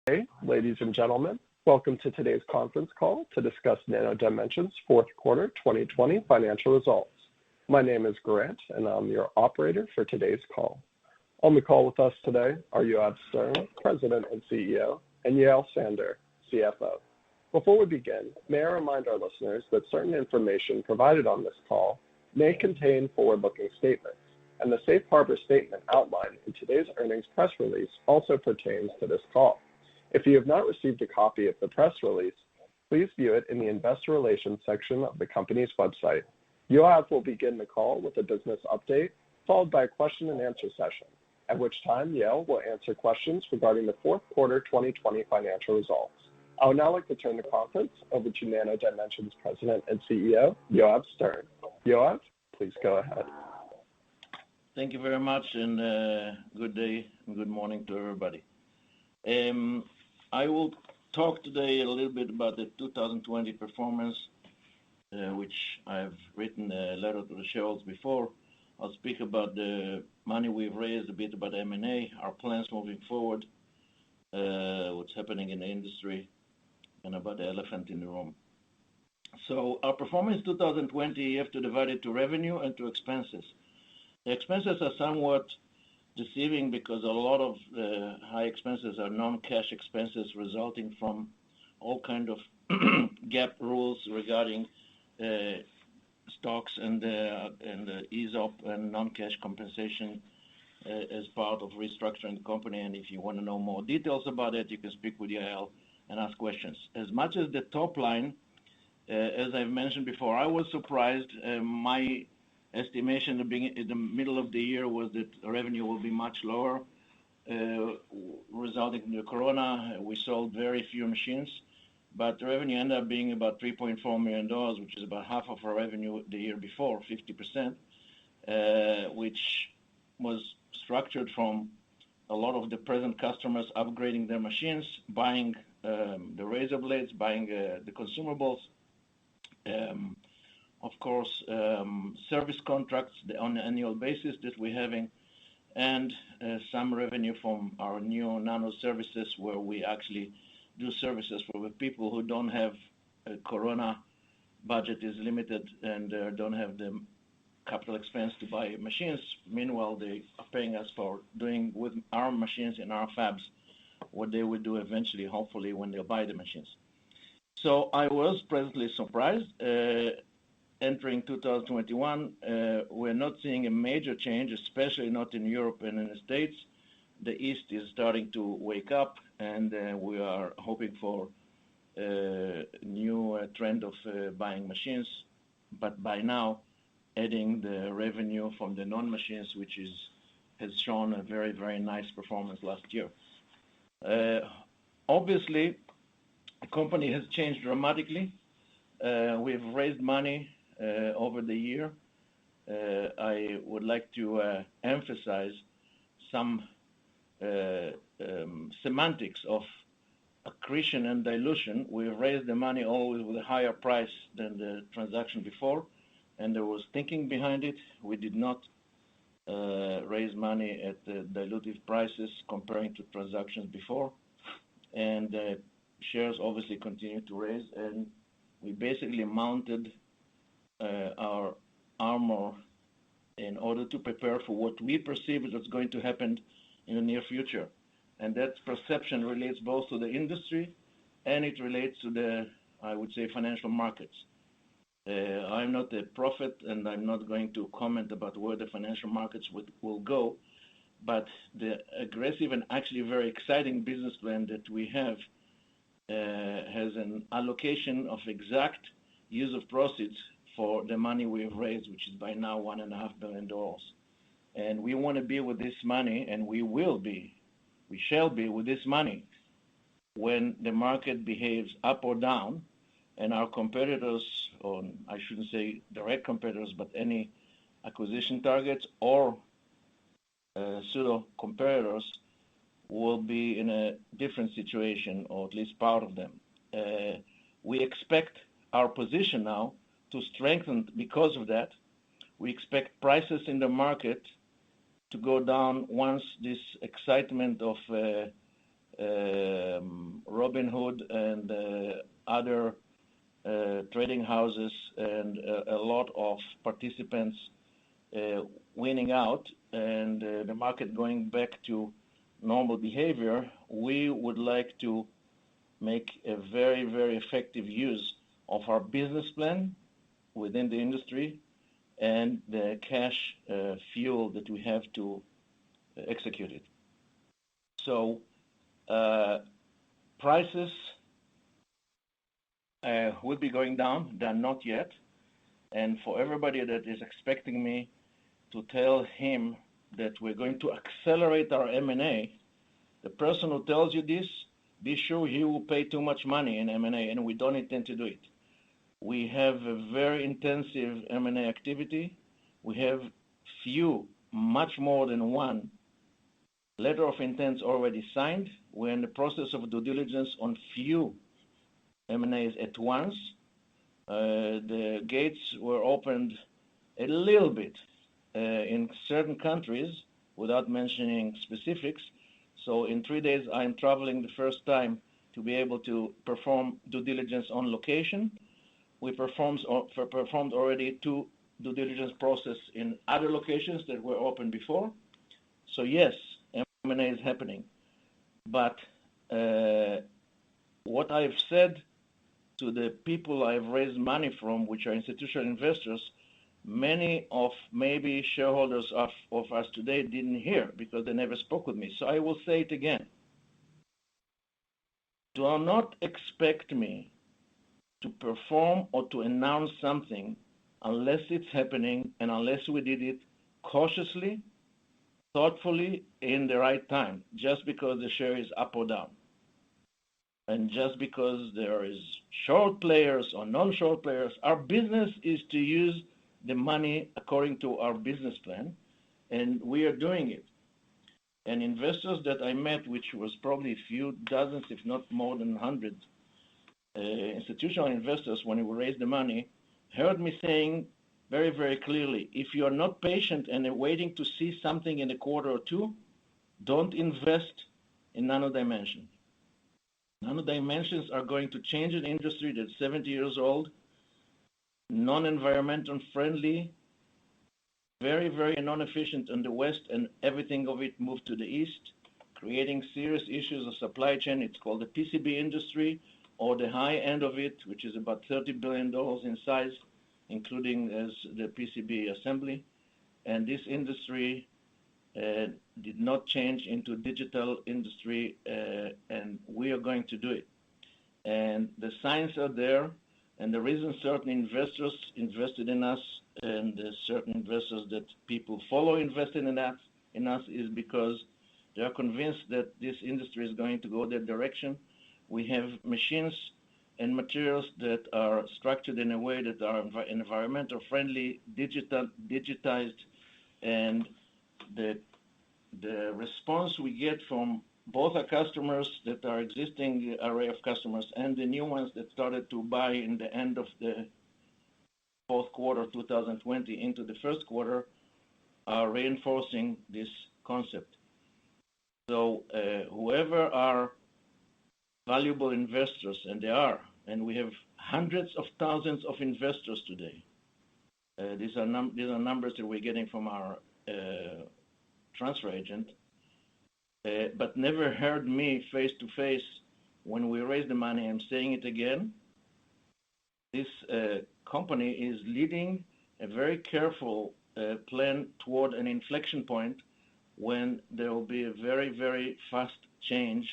Hey, ladies and gentlemen, welcome to today's conference call to discuss Nano Dimension's fourth quarter 2020 financial results. My name is Grant, and I'm your operator for today's call. On the call with us today are Yoav Stern, President and CEO, and Yael Sandler, CFO. Before we begin, may I remind our listeners that certain information provided on this call may contain forward-looking statements, and the safe harbor statement outlined in today's earnings press release also pertains to this call. If you have not received a copy of the press release, please view it in the Investor Relations section of the company's website. Yoav will begin the call with a business update, followed by a question and answer session, at which time Yael will answer questions regarding the fourth quarter 2020 financial results. I would now like to turn the conference over to Nano Dimension's President and CEO, Yoav Stern. Yoav, please go ahead. Thank you very much, and good day and good morning to everybody. I will talk today a little bit about the 2020 performance, which I've written a letter to the shareholders before. I'll speak about the money we've raised, a bit about M&A, our plans moving forward, what's happening in the industry, and about the elephant in the room. So our performance 2020, you have to divide it to revenue and to expenses. The expenses are somewhat deceiving because a lot of high expenses are non-cash expenses resulting from all kind of GAAP rules regarding stocks and ESOP and non-cash compensation as part of restructuring the company. And if you want to know more details about it, you can speak with Yael and ask questions. As much as the top line, as I've mentioned before, I was surprised. My estimation in the middle of the year was that revenue will be much lower, resulting from the corona. We sold very few machines, but the revenue ended up being about $3.4 million, which is about half of our revenue the year before, 50%, which was structured from a lot of the present customers upgrading their machines, buying the razor blades, buying the consumables, of course, service contracts on an annual basis that we're having, and some revenue from our new Nano services, where we actually do services for the people who don't have a corona budget, is limited, and don't have the capital expense to buy machines. Meanwhile, they are paying us for doing with our machines in our fabs what they would do eventually, hopefully, when they buy the machines. So I was pleasantly surprised. Entering 2021, we're not seeing a major change, especially not in Europe and in the States. The East is starting to wake up, and we are hoping for a new trend of buying machines, but by now adding the revenue from the non-machines, which has shown a very, very nice performance last year. Obviously, the company has changed dramatically. We've raised money over the year. I would like to emphasize some semantics of accretion and dilution. We raised the money always with a higher price than the transaction before, and there was thinking behind it. We did not raise money at the dilutive prices comparing to transactions before, and shares obviously continued to raise, and we basically mounted our armor in order to prepare for what we perceive is what's going to happen in the near future. And that perception relates both to the industry and it relates to the, I would say, financial markets. I'm not a prophet, and I'm not going to comment about where the financial markets will go, but the aggressive and actually very exciting business plan that we have has an allocation of exact use of proceeds for the money we have raised, which is by now $1.5 billion. And we want to be with this money, and we shall be with this money when the market behaves up or down, and our competitors, or I shouldn't say direct competitors, but any acquisition targets or pseudo competitors will be in a different situation, or at least part of them. We expect our position now to strengthen because of that. We expect prices in the market to go down once this excitement of Robinhood and other trading houses and a lot of participants winning out and the market going back to normal behavior, we would like to make a very, very effective use of our business plan within the industry and the cash fuel that we have to execute it. So prices will be going down. They're not yet. And for everybody that is expecting me to tell him that we're going to accelerate our M&A, the person who tells you this, be sure he will pay too much money in M&A, and we don't intend to do it. We have a very intensive M&A activity. We have much more than one letter of intent already signed. We're in the process of due diligence on few M&As at once. The gates were opened a little bit in certain countries without mentioning specifics. So in 3 days, I'm traveling the first time to be able to perform due diligence on location. We performed already 2 due diligence process in other locations that were open before. So yes, M&A is happening. But what I've said to the people I've raised money from, which are institutional investors, many of maybe shareholders of us today didn't hear because they never spoke with me. So I will say it again. Do not expect me to perform or to announce something unless it's happening and unless we did it cautiously, thoughtfully, in the right time, just because the share is up or down. And just because there is short players or non-short players, our business is to use the money according to our business plan, and we are doing it. And investors that I met, which was probably a few dozens, if not more than 100, institutional investors, when we raised the money, heard me saying very, very clearly, if you are not patient and are waiting to see something in a quarter or two, don't invest in Nano Dimension. Nano Dimensions are going to change an industry that's 70 years old, non-environmental friendly, very, very non-efficient in the West, and everything of it moved to the East, creating serious issues of supply chain. It's called the PCB industry, or the high end of it, which is about $30 billion in size, including as the PCB assembly. And this industry did not change into digital industry, and we are going to do it. And the signs are there, and the reason certain investors invested in us and certain investors that people follow investing in us is because they are convinced that this industry is going to go that direction. We have machines and materials that are structured in a way that are environmental friendly, digitized, and the response we get from both our customers that are existing array of customers and the new ones that started to buy in the end of the fourth quarter 2020 into the first quarter are reinforcing this concept. So whoever are valuable investors, and they are, and we have hundreds of thousands of investors today. These are numbers that we're getting from our transfer agent, but never heard me face to face when we raised the money. I'm saying it again. This company is leading a very careful plan toward an inflection point when there will be a very, very fast change,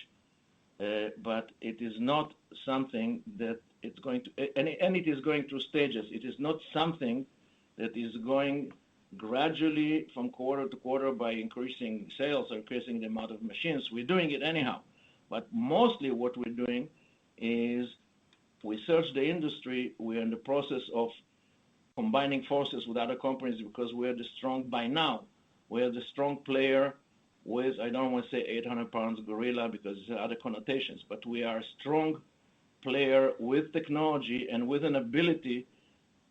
but it is not something that it's going to, and it is going through stages. It is not something that is going gradually from quarter to quarter by increasing sales or increasing the amount of machines. We're doing it anyhow. But mostly what we're doing is we search the industry. We're in the process of combining forces with other companies because we're the strong, by now, we're the strong player with, I don't want to say 800 pounds gorilla because there are other connotations, but we are a strong player with technology and with an ability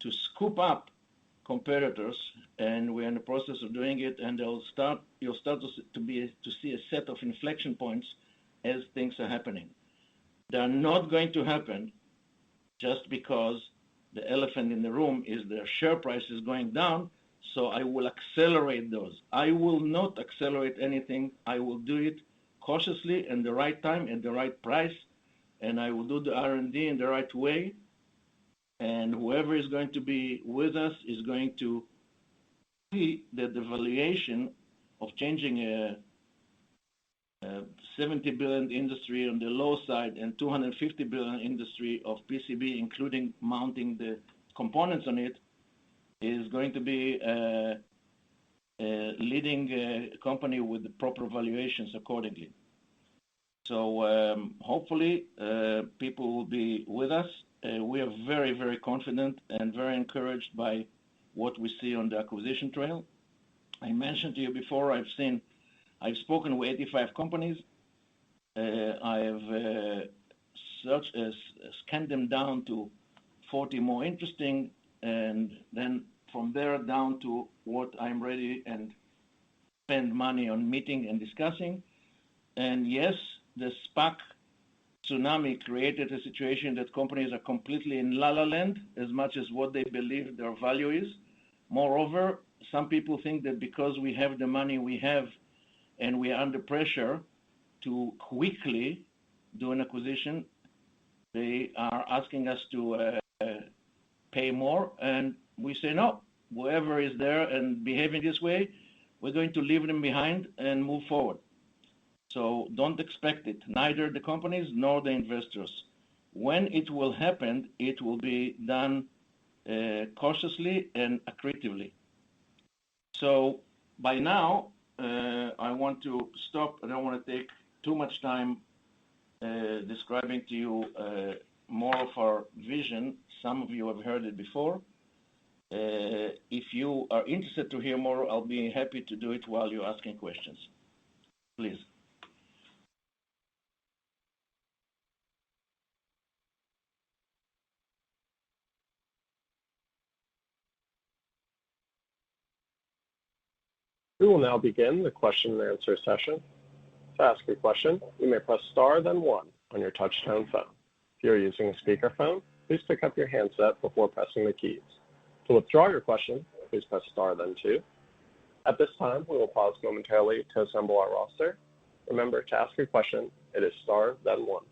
to scoop up competitors, and we're in the process of doing it, and you'll start to see a set of inflection points as things are happening. They're not going to happen just because the elephant in the room is their share price is going down, so I will accelerate those. I will not accelerate anything. I will do it cautiously in the right time, at the right price, and I will do the R&D in the right way. And whoever is going to be with us is going to see that the valuation of changing a 70 billion industry on the low side and 250 billion industry of PCB, including mounting the components on it, is going to be a leading company with the proper valuations accordingly. So hopefully people will be with us. We are very, very confident and very encouraged by what we see on the acquisition trail. I mentioned to you before, I've spoken with 85 companies. I have scanned them down to 40 more interesting, and then from there down to what I'm ready and spend money on meeting and discussing. And yes, the SPAC tsunami created a situation that companies are completely in la la land as much as what they believe their value is. Moreover, some people think that because we have the money we have and we are under pressure to quickly do an acquisition, they are asking us to pay more, and we say no. Whoever is there and behaving this way, we're going to leave them behind and move forward. So don't expect it, neither the companies nor the investors. When it will happen, it will be done cautiously and accretively. So by now, I want to stop. I don't want to take too much time describing to you more of our vision. Some of you have heard it before. If you are interested to hear more, I'll be happy to do it while you're asking questions. Please. We will now begin the question and answer session. To ask a question, you may press star then one on your touch-tone phone. If you're using a speakerphone, please pick up your handset before pressing the keys. To withdraw your question, please press star then two. At this time, we will pause momentarily to assemble our roster. Remember, to ask a question, it is star then one.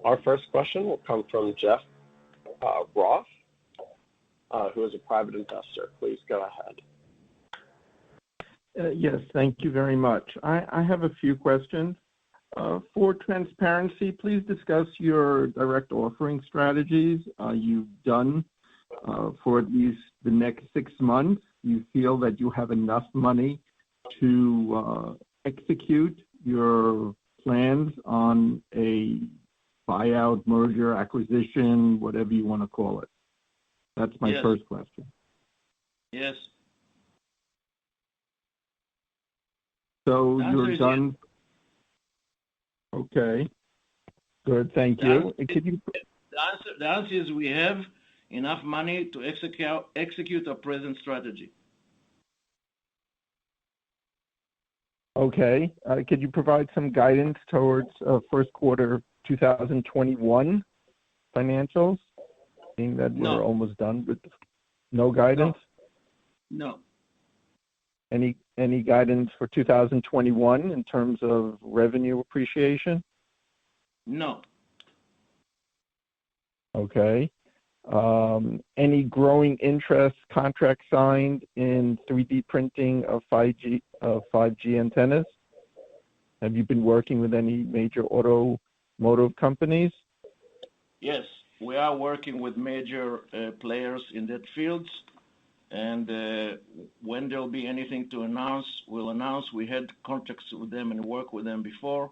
Our first question will come from Jeff Roth, who is a private investor. Please go ahead. Yes, thank you very much. I have a few questions. For transparency, please discuss your direct offering strategies you've done for at least the next 6 months. You feel that you have enough money to execute your plans on a buyout, merger, acquisition, whatever you want to call it? That's my first question. Yes. So you're done. Yes. Okay. Good. Thank you. The answer is we have enough money to execute our present strategy. Okay. Could you provide some guidance towards first quarter 2021 financials, being that we're almost done with no guidance? No. Any guidance for 2021 in terms of revenue appreciation? No. Okay. Any growing interest contract signed in 3D printing of 5G antennas? Have you been working with any major automotive companies? Yes, we are working with major players in that field, and when there'll be anything to announce, we'll announce. We had contracts with them and worked with them before,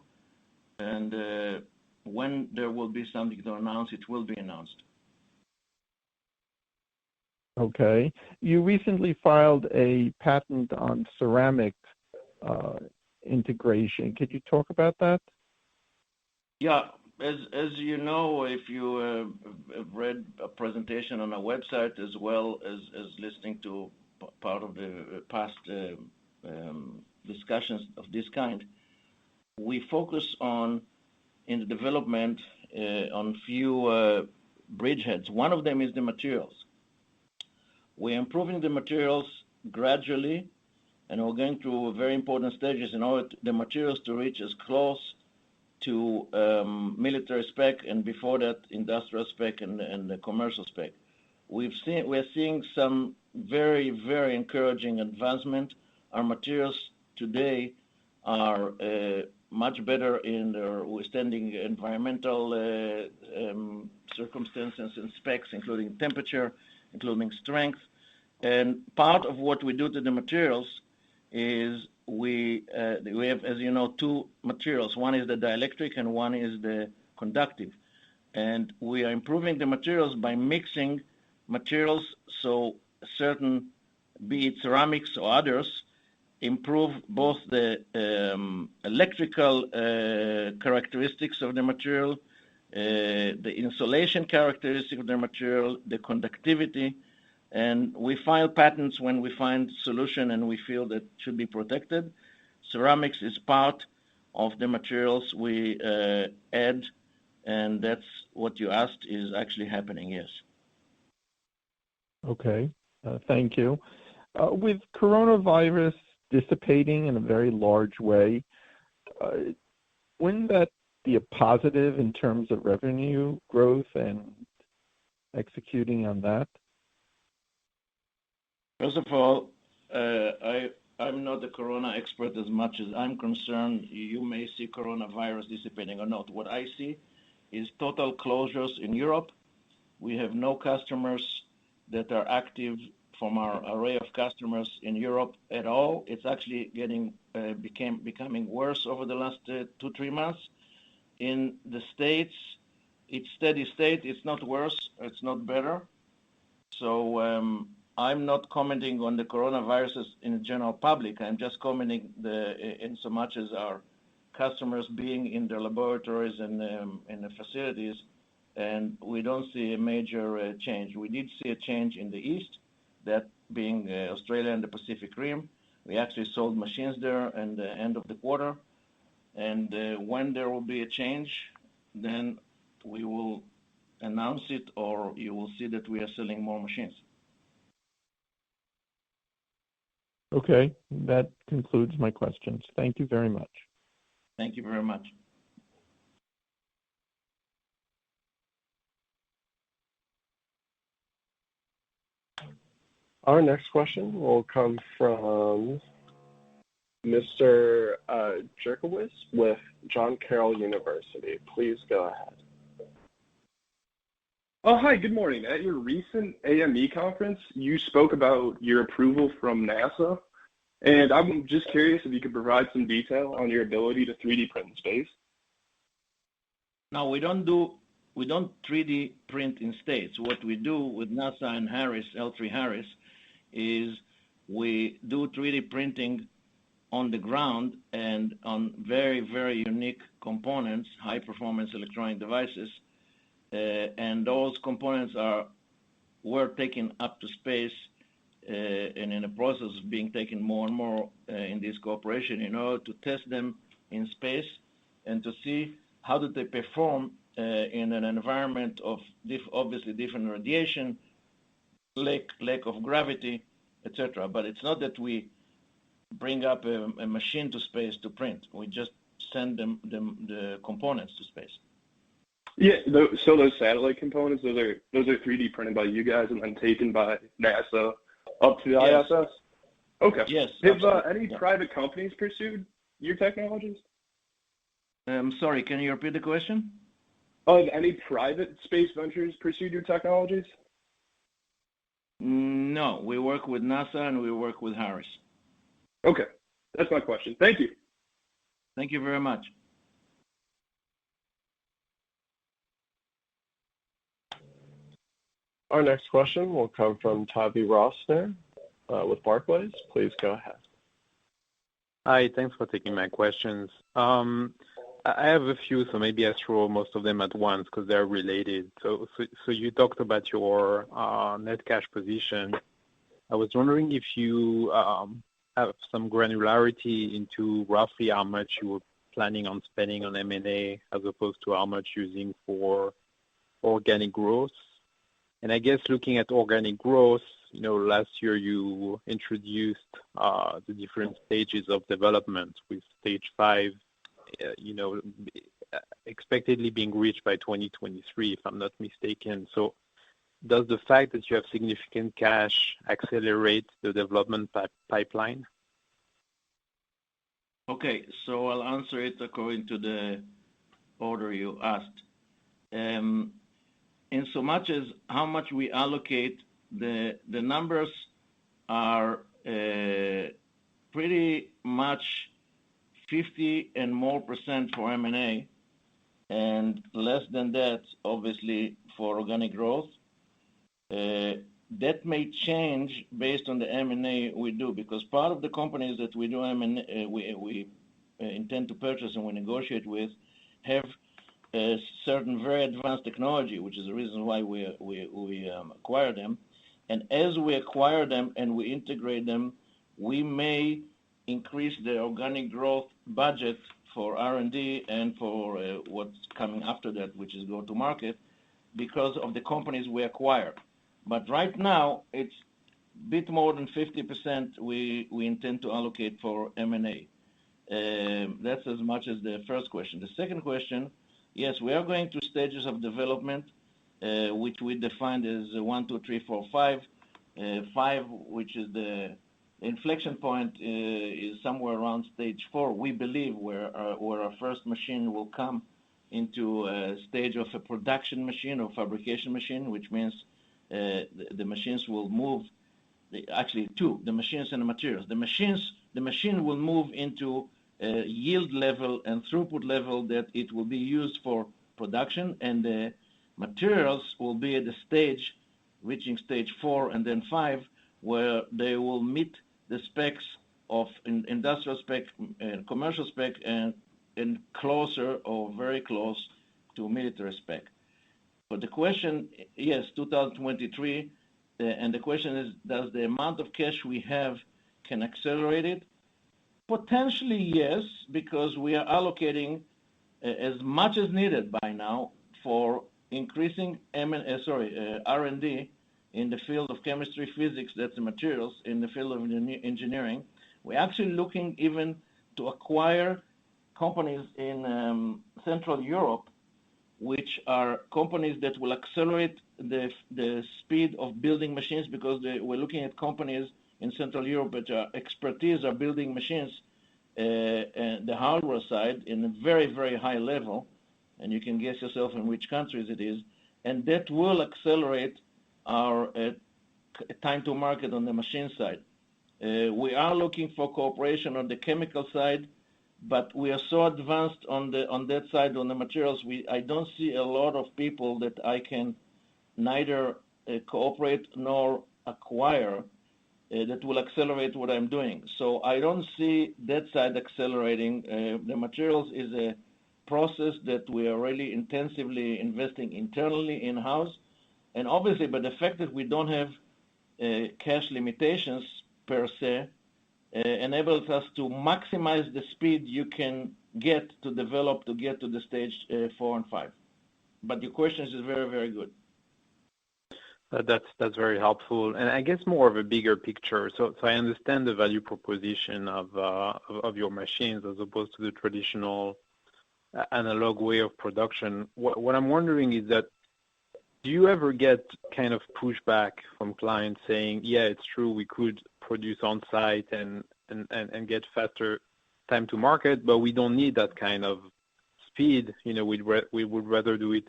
and when there will be something to announce, it will be announced. Okay. You recently filed a patent on ceramic integration. Could you talk about that? Yeah. As you know, if you have read a presentation on our website as well as listening to part of the past discussions of this kind, we focus on in the development on few bridgeheads. One of them is the materials. We're improving the materials gradually, and we're going through very important stages in order the materials to reach as close to military spec, and before that, industrial spec and the commercial spec. We're seeing some very, very encouraging advancement. Our materials today are much better in their withstanding environmental circumstances and specs, including temperature, including strength. And part of what we do to the materials is we have, as you know, two materials. One is the dielectric and one is the conductive. And we are improving the materials by mixing materials so certain, be it ceramics or others, improve both the electrical characteristics of the material, the insulation characteristic of the material, the conductivity, and we file patents when we find solution and we feel that should be protected. Ceramics is part of the materials we add, and that's what you asked is actually happening, yes. Okay, thank you. With coronavirus dissipating in a very large way, wouldn't that be a positive in terms of revenue growth and executing on that? First of all, I'm not a corona expert as much as I'm concerned. You may see coronavirus dissipating or not. What I see is total closures in Europe. We have no customers that are active from our array of customers in Europe at all. It's actually becoming worse over the last 2-3 months. In the States, it's steady state. It's not worse. It's not better. So I'm not commenting on the coronaviruses in the general public. I'm just commenting in so much as our customers being in their laboratories and in the facilities, and we don't see a major change. We did see a change in the East, that being Australia and the Pacific Rim. We actually sold machines there at the end of the quarter. And when there will be a change, then we will announce it, or you will see that we are selling more machines. Okay, that concludes my questions. Thank you very much. Thank you very much. Our next question will come from Mr. Jerkowitz with John Carroll University. Please go ahead. Oh, hi, good morning. At your recent AME conference, you spoke about your approval from NASA, and I'm just curious if you could provide some detail on your ability to 3D print in space. No, we don't 3D print in space. What we do with NASA and Harris, L3 Harris, is we do 3D printing on the ground and on very, very unique components, high-performance electronic devices, and those components were taken up to space and in the process of being taken more and more in this cooperation in order to test them in space and to see how do they perform in an environment of obviously different radiation, lack of gravity, etc. But it's not that we bring up a machine to space to print. We just send them the components to space. Yeah, so those satellite components, those are 3D printed by you guys and then taken by NASA up to the ISS? Okay. Yes. Have any private companies pursued your technologies? I'm sorry, can you repeat the question? Have any private space ventures pursued your technologies? No, we work with NASA and we work with Harris. Okay, that's my question. Thank you. Thank you very much. Our next question will come from Tavi Rosner with Barclays. Please go ahead. Hi, thanks for taking my questions. I I have a few, so maybe I throw most of them at once because they're related. So you talked about your net cash position. I was wondering if you have some granularity into roughly how much you were planning on spending on M&A as opposed to how much using for organic growth. And I guess looking at organic growth, last year you introduced the different stages of development with stage 5, expectedly being reached by 2023, if I'm not mistaken. So does the fact that you have significant cash accelerate the development pipeline? Okay, so I'll answer it according to the order you asked. In so much as how much we allocate, the numbers are pretty much 50% and more for M&A, and less than that, obviously, for organic growth. That may change based on the M&A we do, because part of the companies that we do M&A, we intend to purchase and we negotiate with have a certain very advanced technology, which is the reason why we acquire them. And as we acquire them and we integrate them, we may increase the organic growth budget for R&D and for what's coming after that, which is go-to-market, because of the companies we acquire. But right now, it's a bit more than 50% we intend to allocate for M&A. That's as much as the first question. The second question, yes, we are going through stages of development, which we defined as 1, 2, 3, 4, 5. 5, which is the inflection point, is somewhere around stage 4, we believe, where our first machine will come into a stage of a production machine or fabrication machine, which means the machines will move. Actually, two, the machines and the materials. The machine will move into a yield level and throughput level that it will be used for production, and the materials will be at the stage, reaching stage 4 and then 5, where they will meet the specs of industrial spec and commercial spec and closer or very close to military spec. But the question, yes, 2023, and the question is, does the amount of cash we have can accelerate it? Potentially, yes, because we are allocating as much as needed by now for increasing R&D in the field of chemistry, physics, that's the materials, in the field of engineering. We're actually looking even to acquire companies in Central Europe, which are companies that will accelerate the speed of building machines, because we're looking at companies in Central Europe that are expertise are building machines, the hardware side, in a very, very high level, and you can guess yourself in which countries it is, and that will accelerate our time to market on the machine side. We are looking for cooperation on the chemical side, but we are so advanced on that side, on the materials, I don't see a lot of people that I can neither cooperate nor acquire that will accelerate what I'm doing. So I don't see that side accelerating. The materials is a process that we are really intensively investing internally in-house. And obviously, by the fact that we don't have cash limitations per se, enables us to maximize the speed you can get to develop to get to the stage 4 and 5. But your question is very, very good. That's very helpful, and I guess more of a bigger picture. So I understand the value proposition of your machines as opposed to the traditional analog way of production. What I'm wondering is that, do you ever get kind of pushback from clients saying, "Yeah, it's true, we could produce on site and get faster time to market, but we don't need that kind of speed. We would rather do it,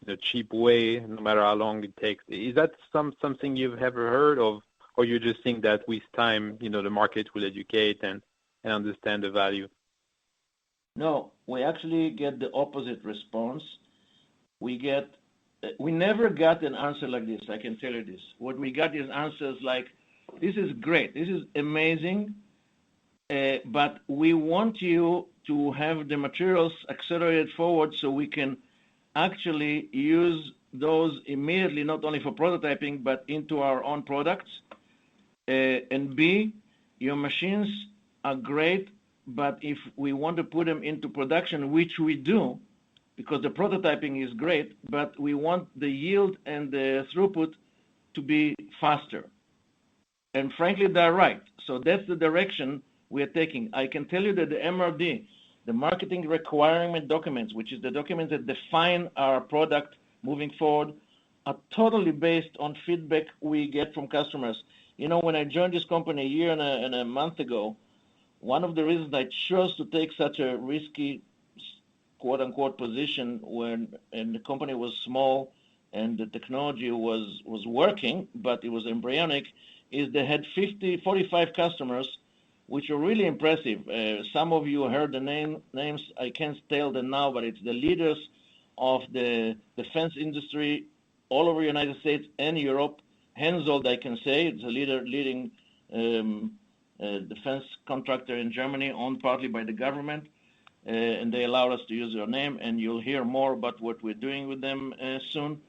the cheap way, no matter how long it takes." Is that something you've ever heard of, or you just think that with time, the market will educate and understand the value? No, we actually get the opposite response. We never got an answer like this, I can tell you this. What we got is answers like, "This is great, this is amazing, but we want you to have the materials accelerated forward so we can actually use those immediately, not only for prototyping, but into our own products. And B, your machines are great, but if we want to put them into production, which we do, because the prototyping is great, but we want the yield and the throughput to be faster. And frankly, they're right. So that's the direction we are taking. I can tell you that the MRD, the marketing requirement documents, which is the documents that define our product moving forward, are totally based on feedback we get from customers. You know, when I joined this company a year and a month ago, one of the reasons I chose to take such a risky, quote-unquote, position and the company was small and the technology was working, but it was embryonic, is they had 45 customers, which are really impressive. Some of you heard the names. I can't tell them now, but it's the leaders of the defense industry all over the United States and Europe. Hensoldt, I can say, it's a leading defense contractor in Germany, owned partly by the government, and they allowed us to use their name, and you'll hear more about what we're doing with them soon.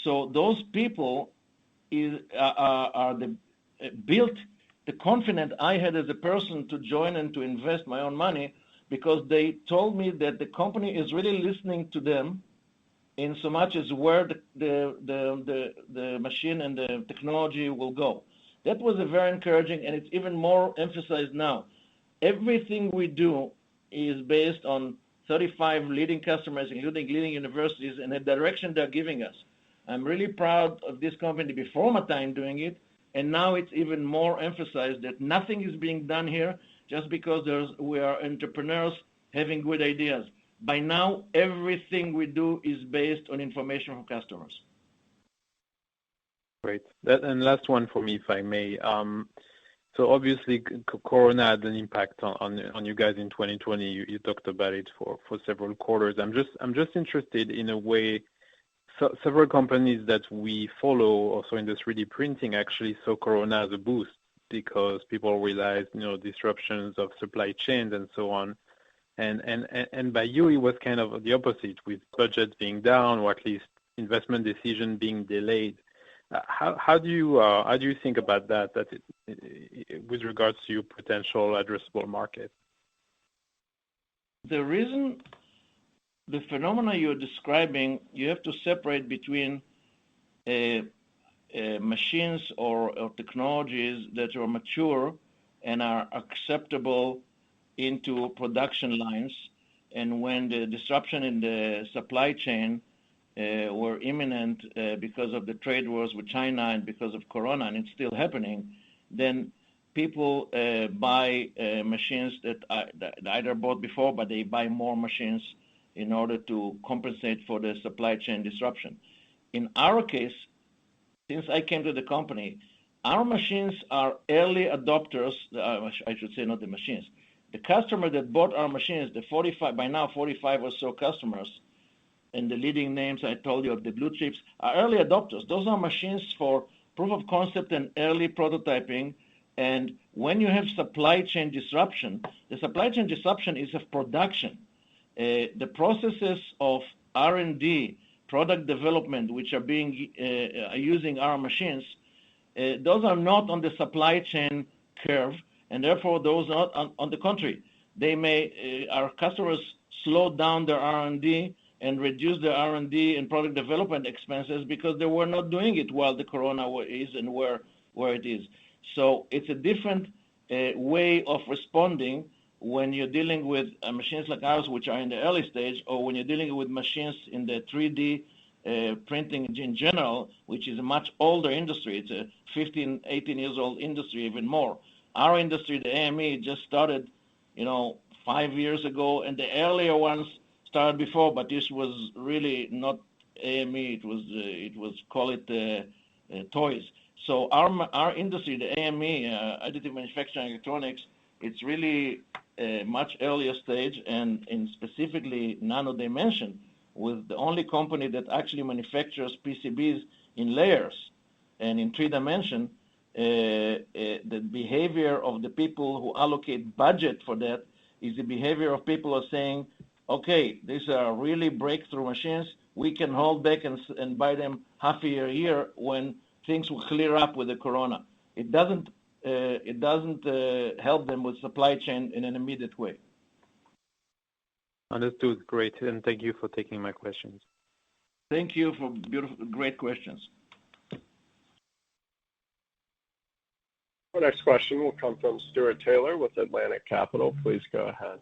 So those people built the confidence I had as a person to join and to invest my own money, because they told me that the company is really listening to them in so much as where the machine and the technology will go. That was a very encouraging, and it's even more emphasized now. Everything we do is based on 35 leading customers, including leading universities, and the direction they're giving us. I'm really proud of this company before my time doing it, and now it's even more emphasized that nothing is being done here just because we are entrepreneurs having good ideas. By now, everything we do is based on information from customers. Great. And last one for me, if I may. So obviously, Corona had an impact on you guys in 2020. You talked about it for several quarters. I'm just interested in a way. So several companies that we follow, also in the 3D printing, actually saw Corona as a boost because people realized, disruptions of supply chains and so on. And by you, it was kind of the opposite, with budgets being down, or at least investment decision being delayed. How do you think about that with regards to your potential addressable market? The reason the phenomena you're describing, you have to separate between machines or technologies that are mature and are acceptable into production lines, and when the disruption in the supply chain were imminent because of the trade wars with China and because of Corona, and it's still happening, then people buy machines that either bought before, but they buy more machines in order to compensate for the supply chain disruption. In our case, since I came to the company, our machines are early adopters. I should say not the machines. The customer that bought our machines, the 45 or so customers, and the leading names I told you of the blue chips, are early adopters. Those are machines for proof of concept and early prototyping. And when you have supply chain disruption, the supply chain disruption is of production. The processes of R&D, product development, which are using our machines, those are not on the supply chain curve, and therefore those are not on the contrary. Our customers slow down their R&D and reduce their R&D and product development expenses because they were not doing it while the Corona is and where it is. So it's a different way of responding when you're dealing with machines like ours, which are in the early stage, or when you're dealing with machines in the 3D printing in general, which is a much older industry. It's a 15, 18 years old industry, even more. Our industry, the AME, just started, 5 years ago, and the earlier ones started before, but this was really not AME. It was call it toys. So our industry, the AME, additive manufacturing electronics, it's really a much earlier stage, and in specifically Nano dimension, with the only company that actually manufactures PCBs in layers and in 3 dimension, the behavior of the people who allocate budget for that is the behavior of people who are saying, okay, these are really breakthrough machines. We can hold back and buy them half a year when things will clear up with the corona. It doesn't help them with supply chain in an immediate way. Understood. Great. And thank you for taking my questions. Thank you for great questions. Our next question will come from Stuart Taylor with Atlantic Capital. Please go ahead.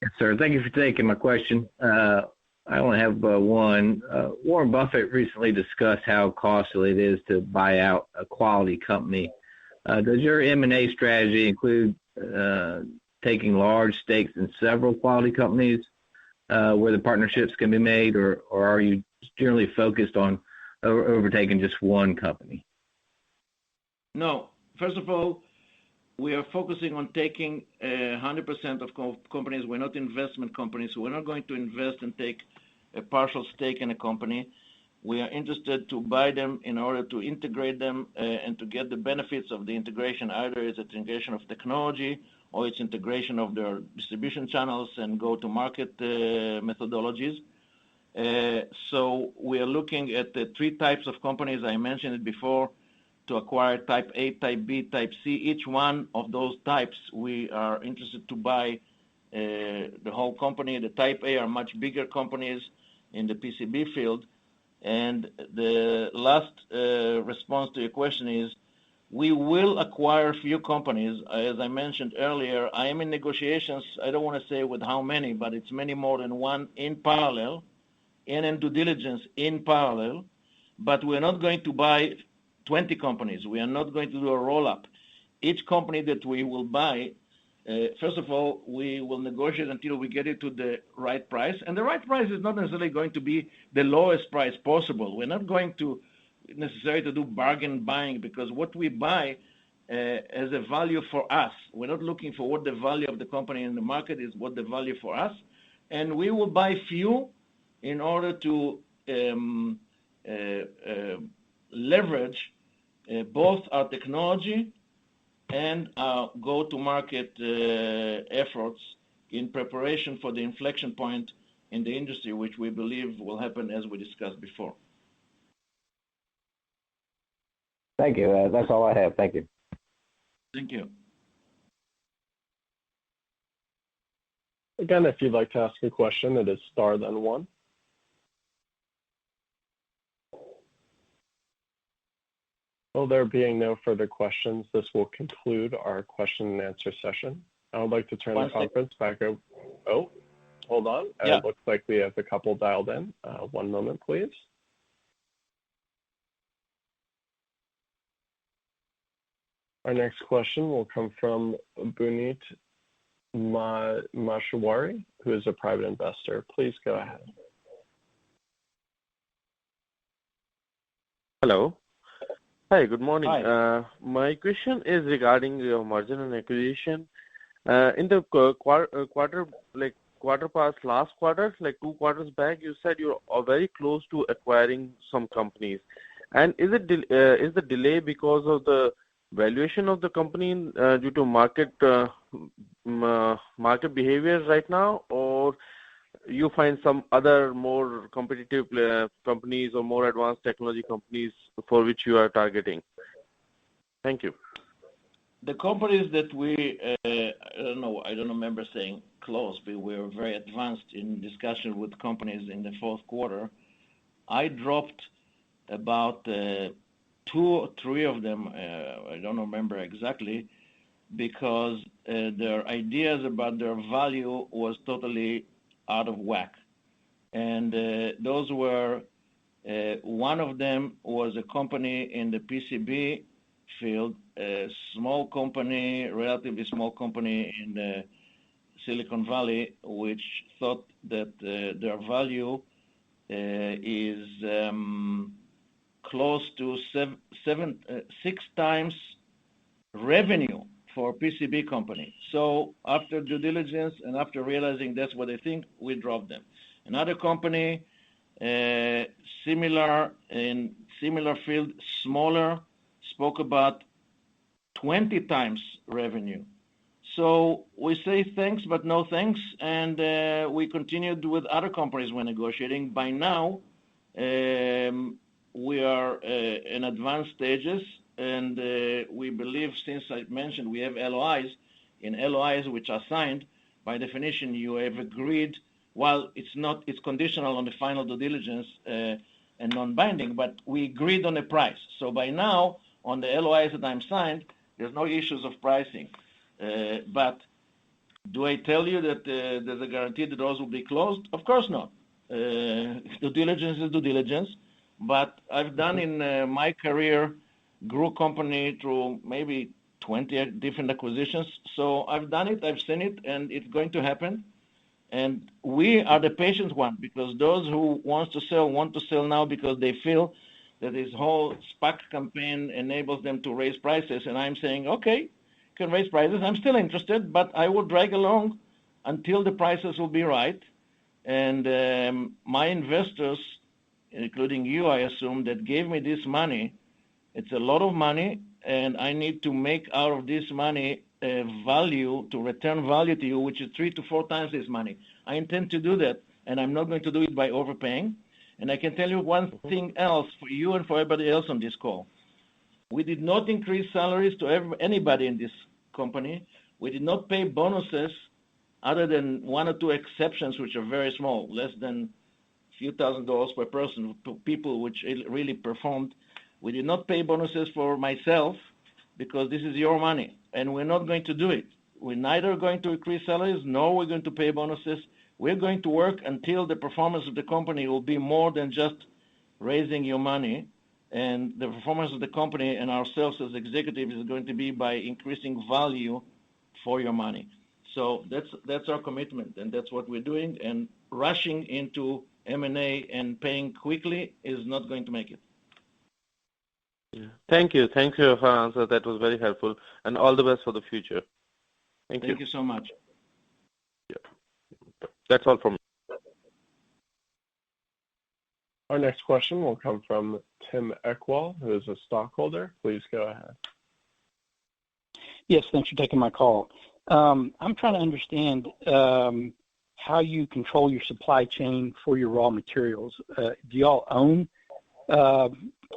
Yes, sir. Thank you for taking my question. I only have one. Warren Buffett recently discussed how costly it is to buy out a quality company. Does your M&A strategy include taking large stakes in several quality companies where the partnerships can be made, or are you generally focused on overtaking just one company? No. First of all, we are focusing on taking 100% of companies. We're not investment companies, so we're not going to invest and take a partial stake in a company. We are interested to buy them in order to integrate them and to get the benefits of the integration. Either it's integration of technology or it's integration of their distribution channels and go-to-market methodologies. So we are looking at the three types of companies. I mentioned it before, to acquire type A, type B, type C. Each one of those types, we are interested to buy the whole company. The type A are much bigger companies in the PCB field. And the last response to your question is, we will acquire a few companies. As I mentioned earlier, I am in negotiations. I don't want to say with how many, but it's many more than one in parallel, and in due diligence in parallel. But we're not going to buy 20 companies. We are not going to do a roll-up. Each company that we will buy, first of all, we will negotiate until we get it to the right price. And the right price is not necessarily going to be the lowest price possible. We're not going to necessarily to do bargain buying, because what we buy as a value for us. We're not looking for what the value of the company in the market is, what the value for us. And we will buy few in order to leverage both our technology and our go-to-market efforts in preparation for the inflection point in the industry, which we believe will happen as we discussed before. Thank you. That's all I have. Thank you. Thank you. Again, if you'd like to ask a question, it is star then one. Well, there being no further questions, this will conclude our question and answer session. I would like to turn the conference back over. Oh, hold on. Yeah. It looks like we have a couple dialed in. One moment, please. Our next question will come from Bunit Mashwari, who is a private investor. Please go ahead. Hello. Hi, good morning. Hi. My question is regarding your merger and acquisition. In the quarter past last quarter, like 2 quarters back, you said you are very close to acquiring some companies. And is the delay because of the valuation of the company due to market behaviors right now, or you find some other more competitive companies or more advanced technology companies for which you are targeting? Thank you. The companies that we, I don't remember saying close, but we were very advanced in discussion with companies in the fourth quarter. I dropped about 2 or 3 of them, I don't remember exactly, because their ideas about their value was totally out of whack. And those were, one of them was a company in the PCB field, a small company, relatively small company in the Silicon Valley, which thought that their value is close to 6 times revenue for a PCB company. So after due diligence and after realizing that's what they think, we dropped them. Another company Similar in similar field, smaller, spoke about 20 times revenue. So we say thanks, but no thanks, and we continued with other companies we're negotiating. By now, we are in advanced stages, and we believe, since I mentioned we have LOIs, in LOIs which are signed, by definition, you have agreed, while it's conditional on the final due diligence and non-binding, but we agreed on a price. So by now, on the LOIs that I'm signed, there's no issues of pricing. But do I tell you that there's a guarantee the doors will be closed? Of course not. Due diligence is due diligence. But I've done in my career, grew company through maybe 20 different acquisitions. So I've done it, I've seen it, and it's going to happen. And we are the patient one, because those who want to sell now because they feel that this whole SPAC campaign enables them to raise prices. And I'm saying, okay, you can raise prices. I'm still interested, but I will drag along until the prices will be right. And my investors, including you, I assume, that gave me this money, it's a lot of money, and I need to make out of this money value, to return value to you, which is 3 to 4 times this money. I intend to do that, and I'm not going to do it by overpaying. And I can tell you one thing else for you and for everybody else on this call. We did not increase salaries to anybody in this company. We did not pay bonuses other than 1 or 2 exceptions, which are very small, less than a few $1,000s per person, to people which really performed. We did not pay bonuses for myself because this is your money, and we're not going to do it. We're neither going to increase salaries, nor we're going to pay bonuses. We're going to work until the performance of the company will be more than just raising your money, and the performance of the company and ourselves as executives is going to be by increasing value for your money. So that's our commitment, and that's what we're doing. And rushing into M&A and paying quickly is not going to make it. Yeah. Thank you for your answer. That was very helpful, and all the best for the future. Thank you. Thank you so much. Yeah. That's all from me. Our next question will come from Tim Ekwall, who is a stockholder. Please go ahead. Yes, thanks for taking my call. I'm trying to understand how you control your supply chain for your raw materials. Do y'all own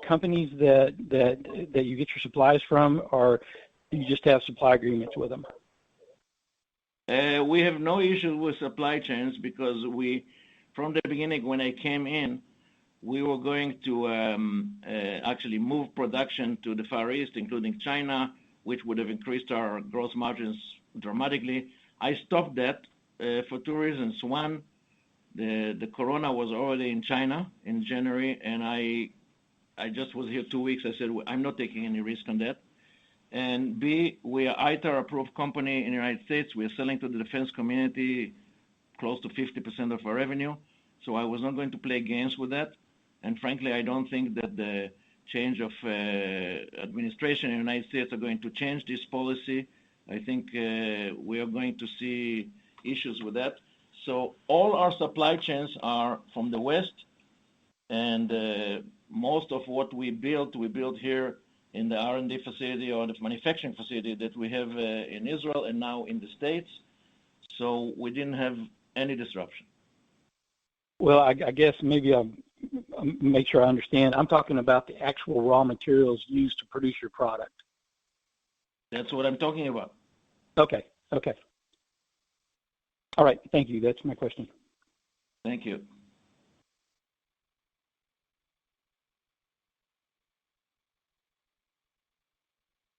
companies that you get your supplies from, or do you just have supply agreements with them? We have no issues with supply chains because from the beginning when I came in, we were going to actually move production to the Far East, including China, which would have increased our gross margins dramatically. I stopped that for 2 reasons. One, the corona was already in China in January, and I just was here 2 weeks. I said, I'm not taking any risk on that. And B, we are ITAR-approved company in the United States. We are selling to the defense community close to 50% of our revenue. So I was not going to play games with that. And frankly, I don't think that the change of administration in the United States are going to change this policy. I think we are going to see issues with that. So all our supply chains are from the West, and most of what we built here in the R&D facility or the manufacturing facility that we have in Israel and now in the States. So we didn't have any disruption. Well, I guess maybe I'll make sure I understand. I'm talking about the actual raw materials used to produce your product. That's what I'm talking about. Okay. All right. Thank you. That's my question. Thank you.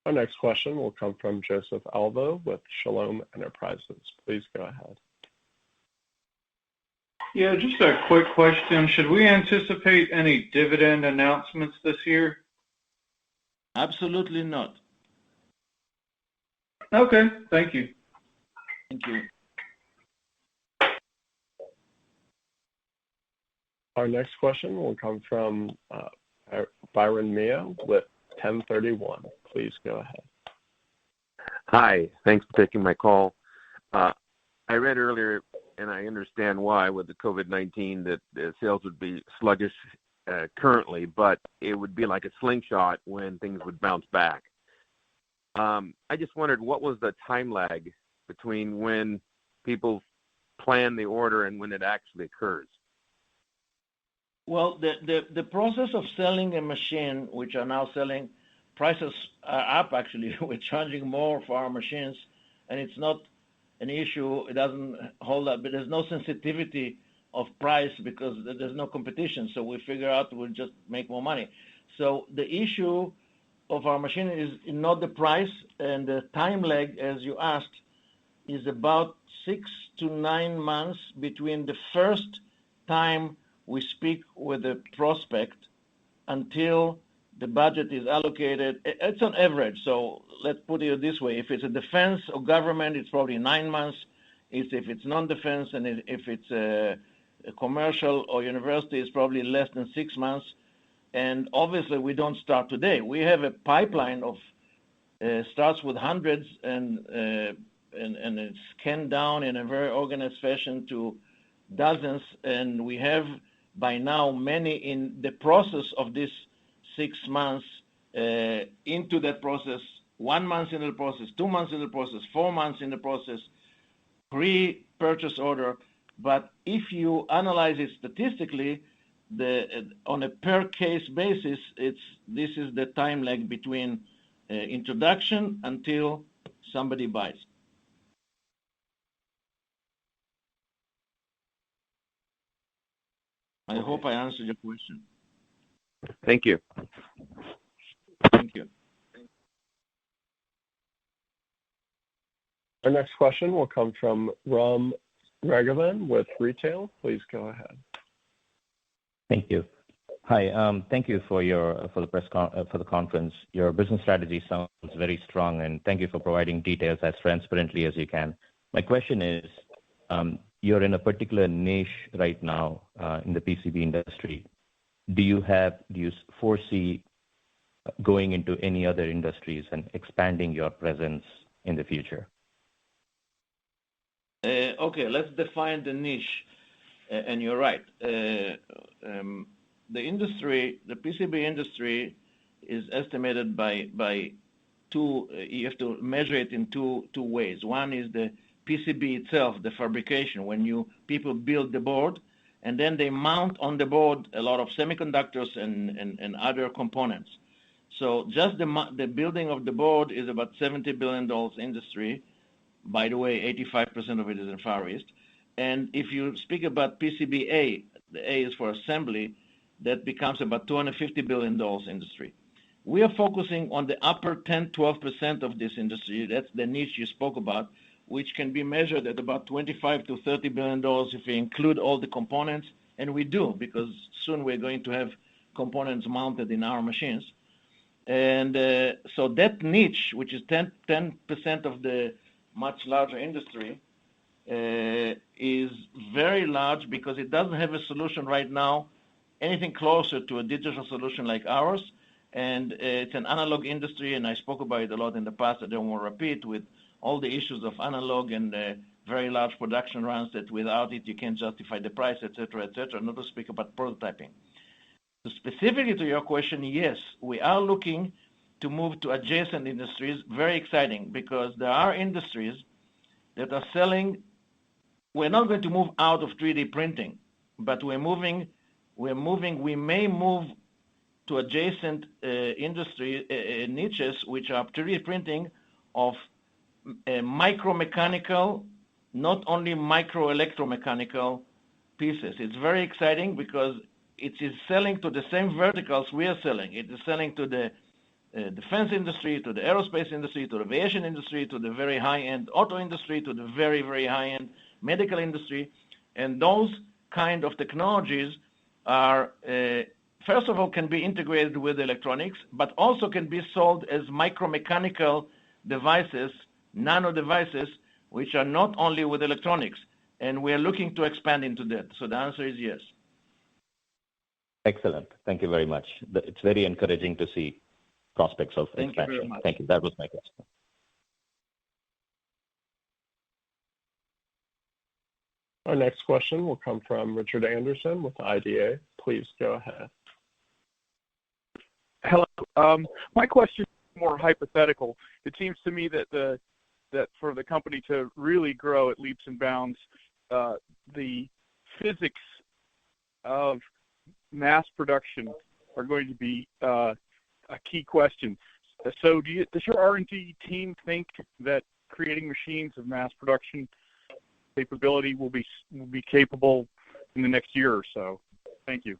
Our next question will come from Joseph Alvo with Shalom Enterprises. Please go ahead. Yeah, just a quick question. Should we anticipate any dividend announcements this year? Absolutely not. Okay, thank you. Thank you. Our next question will come from Byron Mio with 1031. Please go ahead. Hi, thanks for taking my call. I read earlier and I understand why with the COVID-19 that the sales would be sluggish currently, but it would be like a slingshot when things would bounce back. I just wondered what was the time lag between when people plan the order and when it actually occurs? Well, the process of selling a machine, which are now selling, prices are up actually. We're charging more for our machines, and it's not an issue. It doesn't hold up, but there's no sensitivity of price because there's no competition. So we figure out we'll just make more money. So the issue of our machine is not the price, and the time lag, as you asked, is about 6 to 9 months between the first time we speak with the prospect until the budget is allocated. It's on average. So let's put it this way. If it's a defense or government, it's probably 9 months. If it's non-defense and if it's a commercial or university, it's probably less than 6 months. And obviously, we don't start today. We have a pipeline of starts with hundreds and it's scanned down in a very organized fashion to dozens. And we have by now many in the process of this 6 months into that process, 1 month in the process, 2 months in the process, 4 months in the process, pre-purchase order. But if you analyze it statistically, on a per case basis, this is the time lag between introduction until somebody buys. I hope I answered your question. Thank you. Thank you. Our next question will come from Ram Raghavan with Retail. Please go ahead. Thank you. Hi. Thank you for the conference. Your business strategy sounds very strong, and thank you for providing details as transparently as you can. My question is, you're in a particular niche right now in the PCB industry. Do you foresee going into any other industries and expanding your presence in the future? Okay, let's define the niche. And you're right. The industry, the PCB industry, is estimated by two. You have to measure it in two ways. One is the PCB itself, the fabrication, when people build the board, and then they mount on the board a lot of semiconductors and other components. So just the building of the board is about $70 billion industry. By the way, 85% of it is in Far East. And if you speak about PCBA, the A is for assembly, that becomes about $250 billion industry. We are focusing on the upper 10-12% of this industry. That's the niche you spoke about, which can be measured at about $25 to $30 billion if we include all the components. And we do, because soon we're going to have components mounted in our machines. And so that niche, which is 10% of the much larger industry, is very large because it doesn't have a solution right now, anything closer to a digital solution like ours. And it's an analog industry, and I spoke about it a lot in the past. I don't want to repeat with all the issues of analog and very large production runs that without it you can't justify the price, etc., not to speak about prototyping. So specifically to your question, yes, we are looking to move to adjacent industries. Very exciting, because there are industries that are selling. We're not going to move out of 3D printing, but we may move to adjacent industry niches, which are 3D printing of micromechanical, not only micro-electromechanical pieces. It's very exciting because it is selling to the same verticals we are selling. It is selling to the defense industry, to the aerospace industry, to the aviation industry, to the very high-end auto industry, to the very, very high-end medical industry. And those kind of technologies are, first of all, can be integrated with electronics, but also can be sold as micromechanical devices, nano devices, which are not only with electronics. And we are looking to expand into that. So the answer is yes. Excellent. Thank you very much. It's very encouraging to see prospects of expansion. Thank you very much. Thank you. That was my question. Our next question will come from Richard Anderson with IDA. Please go ahead. Hello. My question is more hypothetical. It seems to me that for the company to really grow at leaps and bounds, the physics of mass production are going to be a key question. So does your R&D team think that creating machines of mass production capability will be capable in the next year or so? Thank you.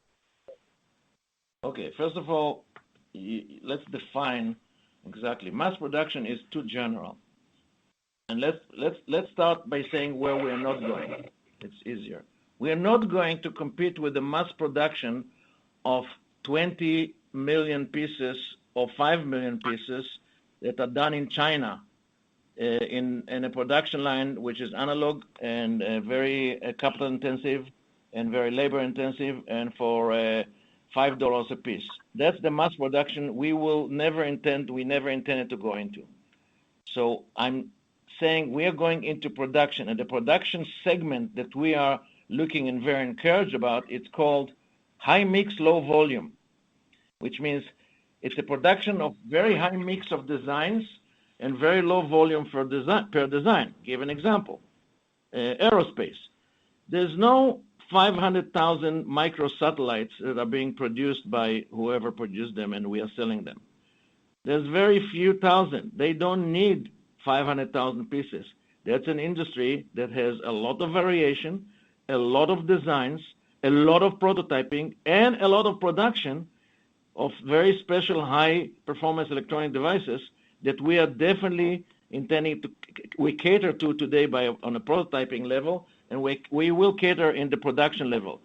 Okay. First of all, let's define exactly. Mass production is too general. And let's start by saying where we are not going. It's easier. We are not going to compete with the mass production of 20 million pieces or 5 million pieces that are done in China in a production line which is analog and very capital intensive and very labor intensive and for $5 a piece. That's the mass production we never intended to go into. So I'm saying we are going into production, and the production segment that we are looking and very encouraged about, it's called high mix, low volume, which means it's a production of very high mix of designs and very low volume per design. Give an example. Aerospace. There's no 500,000 microsatellites that are being produced by whoever produced them, and we are selling them. There's very few thousand. They don't need 500,000 pieces. That's an industry that has a lot of variation, a lot of designs, a lot of prototyping, and a lot of production of very special high-performance electronic devices that we are definitely intending to we cater to today on a prototyping level, and we will cater in the production level.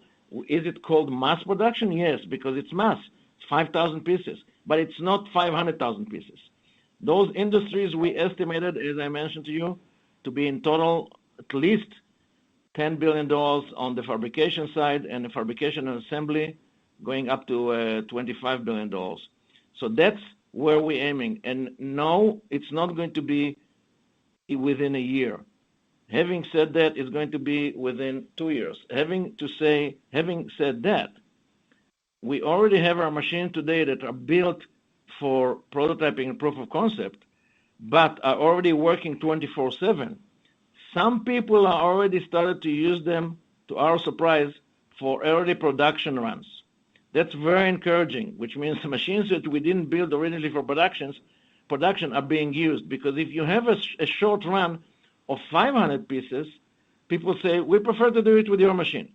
Is it called mass production? Yes, because it's mass. It's 5,000 pieces, but it's not 500,000 pieces. Those industries we estimated, as I mentioned to you, to be in total at least $10 billion on the fabrication side, and the fabrication and assembly going up to $25 billion. So that's where we're aiming. And no, it's not going to be within a year. Having said that, it's going to be within 2 years. Having said that, we already have our machines today that are built for prototyping and proof of concept, but are already working 24/7. Some people are already started to use them, to our surprise, for early production runs. That's very encouraging, which means the machines that we didn't build originally for production are being used. Because if you have a short run of 500 pieces, people say, we prefer to do it with your machine.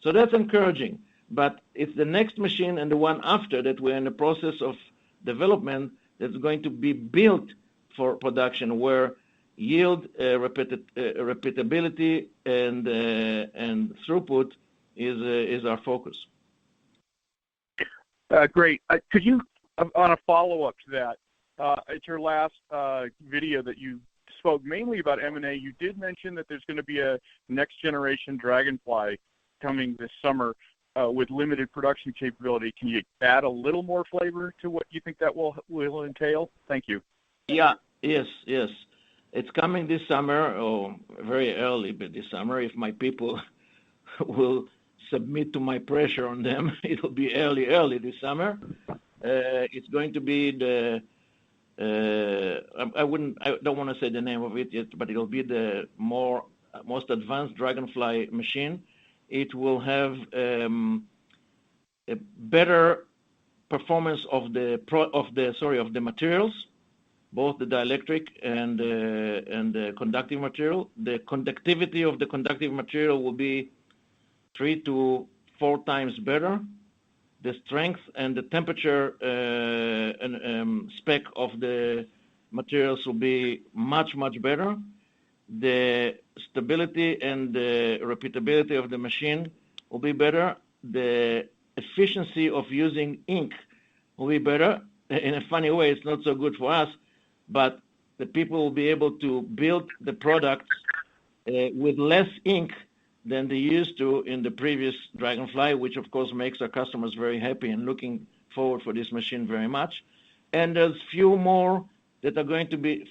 So that's encouraging. But it's the next machine and the one after that we're in the process of development that's going to be built for production, where yield, repeatability, and throughput is our focus. Great. Could you, on a follow-up to that, at your last video that you spoke mainly about M&A, you did mention that there's going to be a next-generation Dragonfly coming this summer with limited production capability. Can you add a little more flavor to what you think that will entail? Thank you. Yeah. Yes. It's coming this summer, or very early, but this summer, if my people will submit to my pressure on them, it'll be early this summer. It's going to be I don't want to say the name of it yet, but it'll be the most advanced Dragonfly machine. It will have a better performance of the materials, both the dielectric and the conductive material. The conductivity of the conductive material will be 3 to 4 times better. The strength and the temperature spec of the materials will be much better. The stability and the repeatability of the machine will be better. The efficiency of using ink will be better. In a funny way, it's not so good for us, but the people will be able to build the product with less ink than they used to in the previous Dragonfly, which of course makes our customers very happy and looking forward for this machine very much. And there's few more that are going to be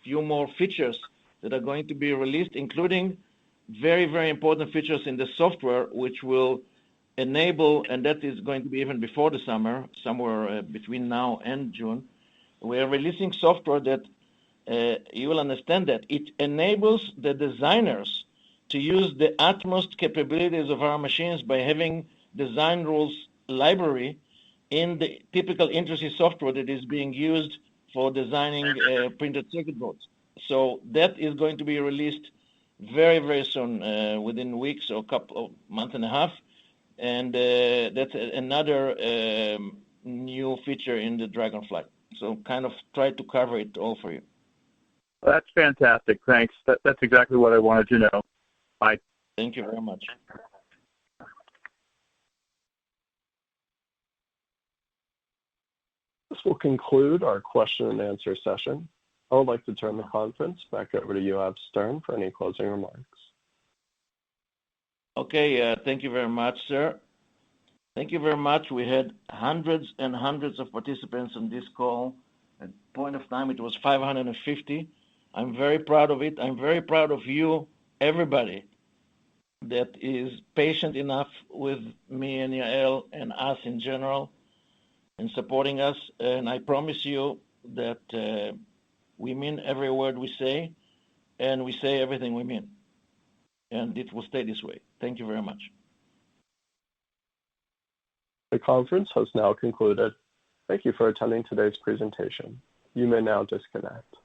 few more features that are going to be released, including very, very important features in the software, which will enable, and that is going to be even before the summer, somewhere between now and June. We are releasing software that you will understand that it enables the designers to use the utmost capabilities of our machines by having design rules library in the typical industry software that is being used for designing printed circuit boards. So that is going to be released very, very soon, within weeks or couple of month and a half. And that's another new feature in the Dragonfly. So kind of try to cover it all for you. That's fantastic. Thanks. That's exactly what I wanted to know. Bye. Thank you very much. This will conclude our question and answer session. I would like to turn the conference back over to Yoav Stern for any closing remarks. Okay, thank you very much, sir. Thank you very much. We had hundreds and hundreds of participants on this call. At point of time, it was 550. I'm very proud of it. I'm very proud of you, everybody, that is patient enough with me and Yael and us in general in supporting us. And I promise you that we mean every word we say, and we say everything we mean. And it will stay this way. Thank you very much. The conference has now concluded. Thank you for attending today's presentation. You may now disconnect.